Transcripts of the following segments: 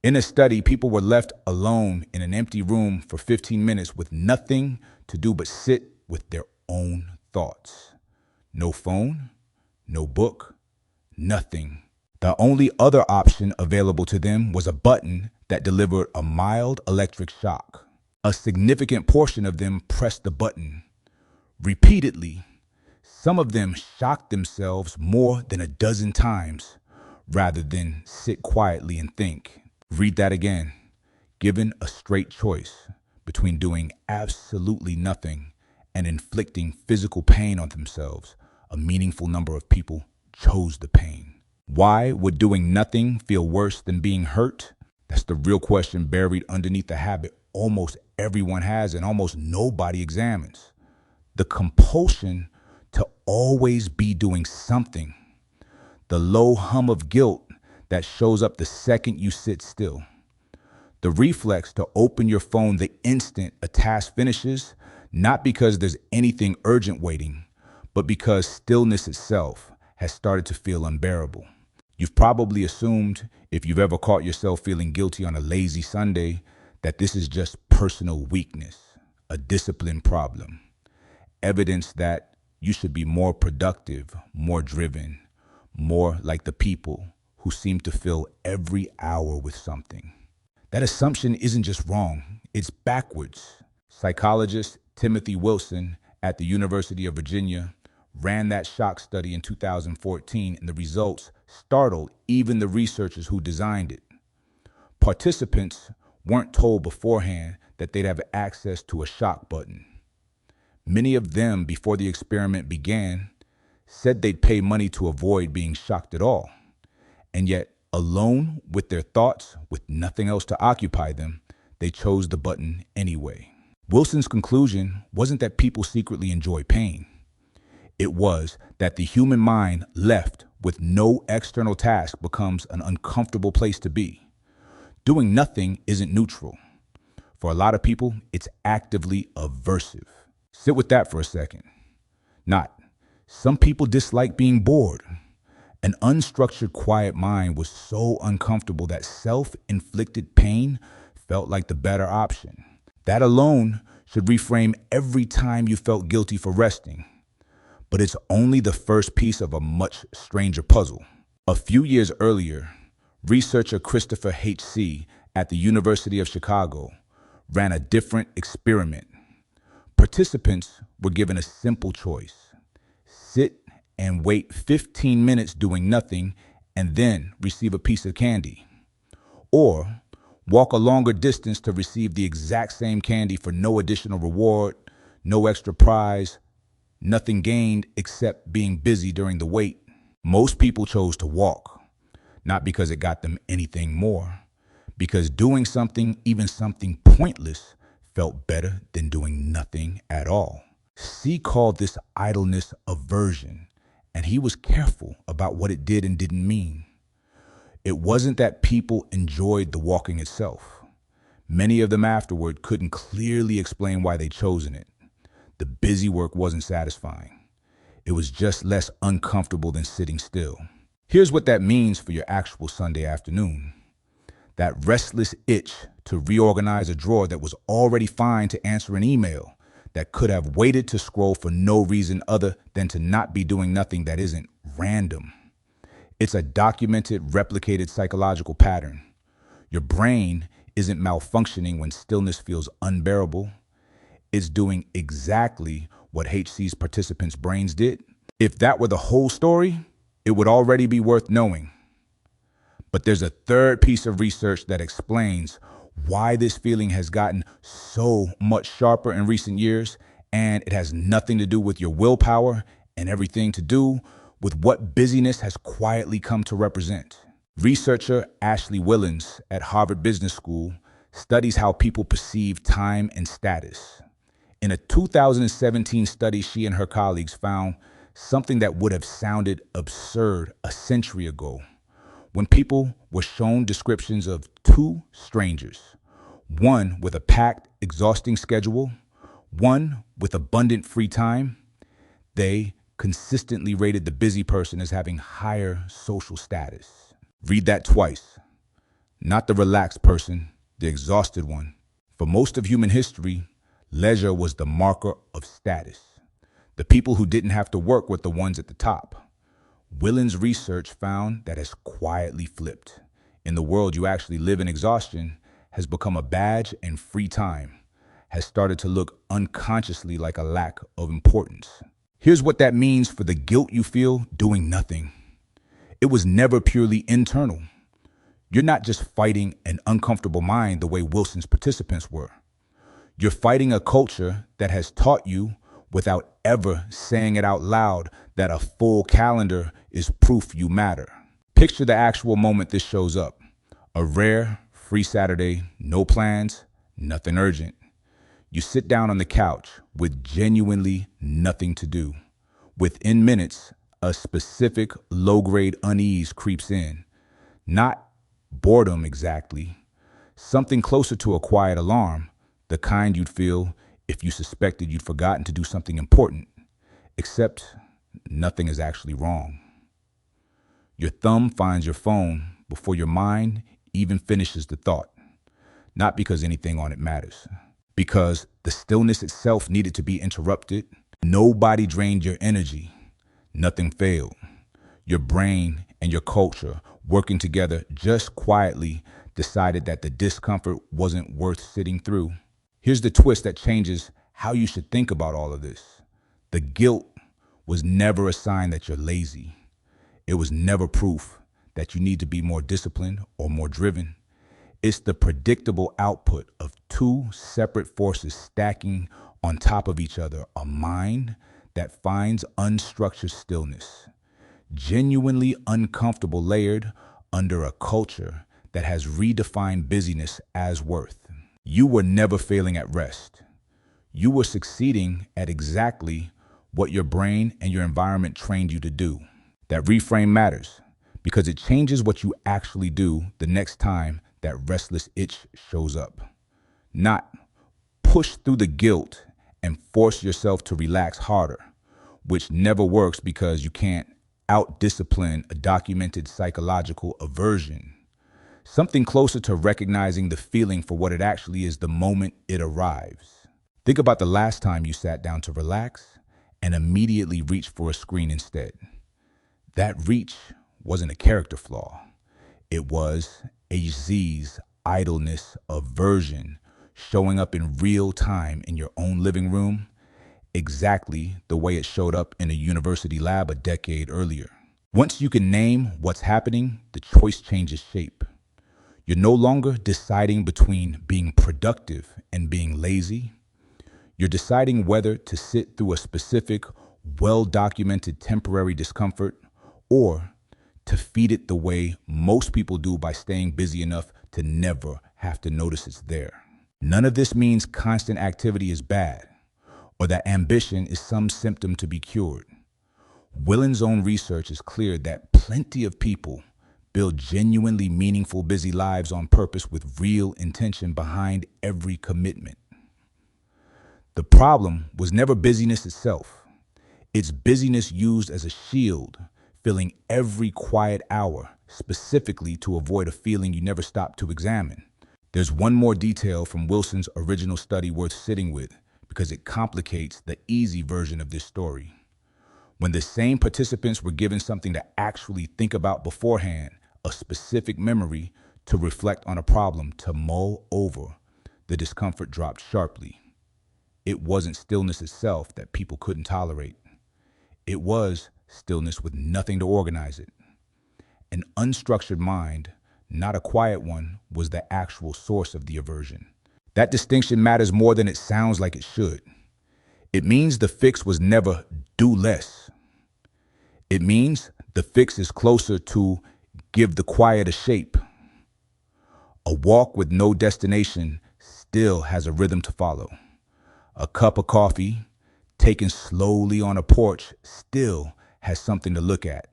In a study, people were left alone in an empty room for 15 minutes with nothing to do but sit with their own thoughts. No phone, no book, nothing. The only other option available to them was a button that delivered a mild electric shock. A significant portion of them pressed the button repeatedly. Some of them shocked themselves more than a dozen times rather than sit quietly and think. Read that again. Given a straight choice between doing absolutely nothing and inflicting physical pain on themselves, a meaningful number of people chose the pain. Why would doing nothing feel worse than being hurt? That's the real question buried underneath the habit almost everyone has and almost nobody examines. The compulsion to always be doing something. The low hum of guilt that shows up the second you sit still. The reflex to open your phone the instant a task finishes, not because there's anything urgent waiting, but because stillness itself has started to feel unbearable. You've probably assumed, if you've ever caught yourself feeling guilty on a lazy Sunday, that this is just personal weakness, a discipline problem, evidence that you should be more productive, more driven, more like the people who seem to fill every hour with something. That assumption isn't just wrong, it's backwards. Psychologist Timothy Wilson at the University of Virginia ran that shock study in 2014, and the results startled even the researchers who designed it. Participants weren't told beforehand that they'd have access to a shock button. Many of them, before the experiment began, said they'd pay money to avoid being shocked at all. And yet, alone with their thoughts, with nothing else to occupy them, they chose the button anyway. Wilson's conclusion wasn't that people secretly enjoy pain. It was that the human mind left with no external task becomes an uncomfortable place to be. Doing nothing isn't neutral. For a lot of people, it's actively aversive. Sit with that for a second. Some people dislike being bored. An unstructured, quiet mind was so uncomfortable that self-inflicted pain felt like the better option. That alone should reframe every time you felt guilty for resting. But it's only the first piece of a much stranger puzzle. A few years earlier, researcher Christopher Hsee at the University of Chicago ran a different experiment. Participants were given a simple choice: sit and wait 15 minutes doing nothing and then receive a piece of candy. Or walk a longer distance to receive the exact same candy for no additional reward, no extra prize, nothing gained except being busy during the wait. Most people chose to walk, not because it got them anything more, because doing something, even something pointless, felt better than doing nothing at all. Hsee called this idleness aversion, and he was careful about what it did and didn't mean. It wasn't that people enjoyed the walking itself. Many of them afterward couldn't clearly explain why they'd chosen it. The busy work wasn't satisfying. It was just less uncomfortable than sitting still. Here's what that means for your actual Sunday afternoon. That restless itch to reorganize a drawer that was already fine to answer an email, that could have waited to scroll for no reason other than to not be doing nothing that isn't random. It's a documented, replicated psychological pattern. Your brain isn't malfunctioning when stillness feels unbearable. It's doing exactly what Hsee's participants' brains did. If that were the whole story, it would already be worth knowing. But there's a third piece of research that explains why this feeling has gotten so much sharper in recent years, and it has nothing to do with your willpower and everything to do with what busyness has quietly come to represent. Researcher Ashley Whillans at Harvard Business School studies how people perceive time and status. In a 2017 study, she and her colleagues found something that would have sounded absurd a century ago. When people were shown descriptions of two strangers, one with a packed, exhausting schedule, one with abundant free time, they consistently rated the busy person as having higher social status. Read that twice. Not the relaxed person, the exhausted one. For most of human history, leisure was the marker of status. The people who didn't have to work were the ones at the top. Whillans' research found that has quietly flipped. In the world you actually live in, exhaustion has become a badge, and free time has started to look unconsciously like a lack of importance. Here's what that means for the guilt you feel doing nothing. It was never purely internal. You're not just fighting an uncomfortable mind the way Wilson's participants were. You're fighting a culture that has taught you, without ever saying it out loud, that a full calendar is proof you matter. Picture the actual moment this shows up. A rare, free Saturday, no plans, nothing urgent. You sit down on the couch with genuinely nothing to do. Within minutes, a specific low-grade unease creeps in. Not boredom exactly, something closer to a quiet alarm, the kind you'd feel if you suspected you'd forgotten to do something important, except nothing is actually wrong. Your thumb finds your phone before your mind even finishes the thought, not because anything on it matters, because the stillness itself needed to be interrupted. Nobody drained your energy. Nothing failed. Your brain and your culture, working together just quietly, decided that the discomfort wasn't worth sitting through. Here's the twist that changes how you should think about all of this. The guilt was never a sign that you're lazy. It was never proof that you need to be more disciplined or more driven. It's the predictable output of two separate forces stacking on top of each other, a mind that finds unstructured stillness, genuinely uncomfortable, layered under a culture that has redefined busyness as worth. You were never failing at rest. You were succeeding at exactly what your brain and your environment trained you to do. That reframe matters because it changes what you actually do the next time that restless itch shows up. Not push through the guilt and force yourself to relax harder, which never works because you can't out-discipline a documented psychological aversion. Something closer to recognizing the feeling for what it actually is the moment it arrives. Think about the last time you sat down to relax and immediately reached for a screen instead. That reach wasn't a character flaw. It was Hsee's idleness, aversion, showing up in real time in your own living room, exactly the way it showed up in a university lab a decade earlier. Once you can name what's happening, the choice changes shape. You're no longer deciding between being productive and being lazy. You're deciding whether to sit through a specific, well-documented temporary discomfort or to feed it the way most people do by staying busy enough to never have to notice it's there. None of this means constant activity is bad or that ambition is some symptom to be cured. Whillans' own research is clear that plenty of people build genuinely meaningful, busy lives on purpose with real intention behind every commitment. The problem was never busyness itself. It's busyness used as a shield, filling every quiet hour, specifically to avoid a feeling you never stopped to examine. There's one more detail from Wilson's original study worth sitting with because it complicates the easy version of this story. When the same participants were given something to actually think about beforehand, a specific memory to reflect on a problem to mull over, the discomfort dropped sharply. It wasn't stillness itself that people couldn't tolerate. It was stillness with nothing to organize it. An unstructured mind, not a quiet one, was the actual source of the aversion. That distinction matters more than it sounds like it should. It means the fix was never do less. It means the fix is closer to give the quiet a shape. A walk with no destination still has a rhythm to follow. A cup of coffee, taken slowly on a porch, still has something to look at.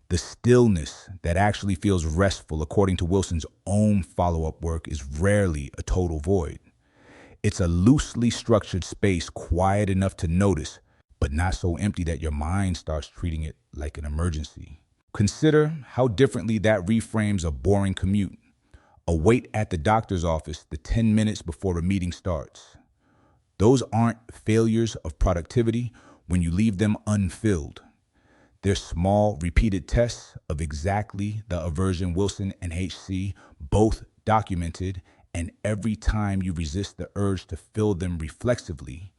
The stillness that actually feels restful, according to Wilson's own follow-up work, is rarely a total void. It's a loosely structured space, quiet enough to notice, but not so empty that your mind starts treating it like an emergency. Consider how differently that reframes a boring commute. A wait at the doctor's office the 10 minutes before a meeting starts. Those aren't failures of productivity when you leave them unfilled. They're small, repeated tests of exactly the aversion Wilson and Hsee both documented, and every time you resist the urge to fill them reflexively,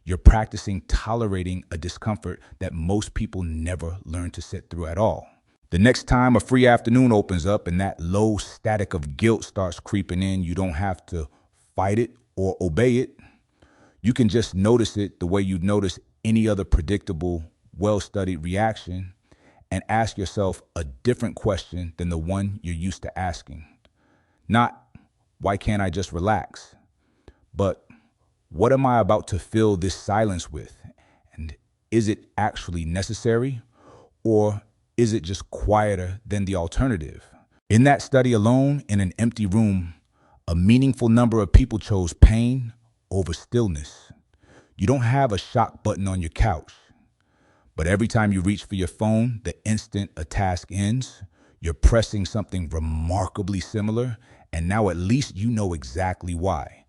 you're practicing tolerating a discomfort that most people never learn to sit through at all. The next time a free afternoon opens up and that low static of guilt starts creeping in, you don't have to fight it or obey it. You can just notice it the way you'd notice any other predictable, well-studied reaction and ask yourself a different question than the one you're used to asking. Not, why can't I just relax? But, what am I about to fill this silence with? And is it actually necessary? Or is it just quieter than the alternative? In that study alone, in an empty room, a meaningful number of people chose pain over stillness. You don't have a shock button on your couch, but every time you reach for your phone, the instant a task ends, you're pressing something remarkably similar, and now at least you know exactly why.